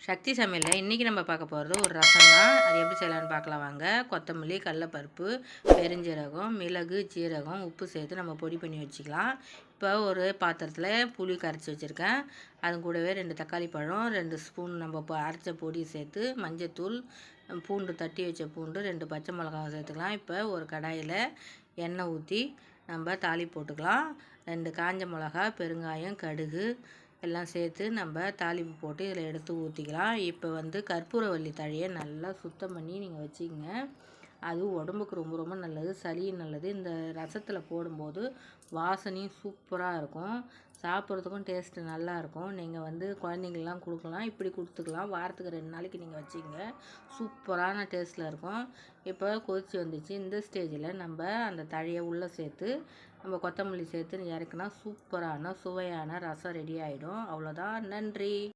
சக்தி சமையலில் இன்றைக்கி நம்ம பார்க்க போகிறது ஒரு ரசம் தான். அது எப்படி செய்யலான்னு பார்க்கலாம் வாங்க. கொத்தமல்லி, கடலப்பருப்பு, பெருஞ்சீரகம், மிளகு, ஜீரகம், உப்பு சேர்த்து நம்ம பொடி பண்ணி வச்சுக்கலாம். இப்போ ஒரு பாத்திரத்தில் புளி கரைச்சி வச்சுருக்கேன். அது கூடவே 2 தக்காளி பழம், 2 ஸ்பூன் நம்ம அரைச்ச பொடி சேர்த்து, மஞ்சத்தூள், பூண்டு தட்டி வச்ச பூண்டு, 2 பச்சை மிளகாய் சேர்த்துக்கலாம். இப்போ ஒரு கடாயில் எண்ணெய் ஊற்றி நம்ம தாளிப்பு போட்டுக்கலாம். 2 காஞ்ச மிளகா, பெருங்காயம், கடுகு எல்லாம் சேர்த்து நம்ம தாளிப்பு போட்டு இதில் எடுத்து ஊற்றிக்கலாம். இப்போ கற்பூரவள்ளி தழையை நல்லா சுத்தம் பண்ணி நீங்கள் வச்சுக்கோங்க. அது உடம்புக்கு ரொம்ப ரொம்ப நல்லது, சளியும் நல்லது. இந்த ரசத்தில் போடும்போது வாசனையும் சூப்பராக இருக்கும், சாப்பிட்றதுக்கும் டேஸ்ட்டு நல்லாயிருக்கும். நீங்கள் குழந்தைங்கள்லாம் கொடுக்கலாம், இப்படி கொடுத்துக்கலாம். வாரத்துக்கு 2 நாளைக்கு நீங்கள் வச்சுக்கோங்க, சூப்பரான டேஸ்ட்டில் இருக்கும். இப்போ கொதிச்சு வந்துச்சு. இந்த ஸ்டேஜில் நம்ம அந்த தழையை உள்ளே சேர்த்து நம்ம கொத்தமல்லி சேர்த்து இறக்குனா சூப்பரான சுவையான ரசம் ரெடி ஆகிடும். அவ்வளோதான். நன்றி.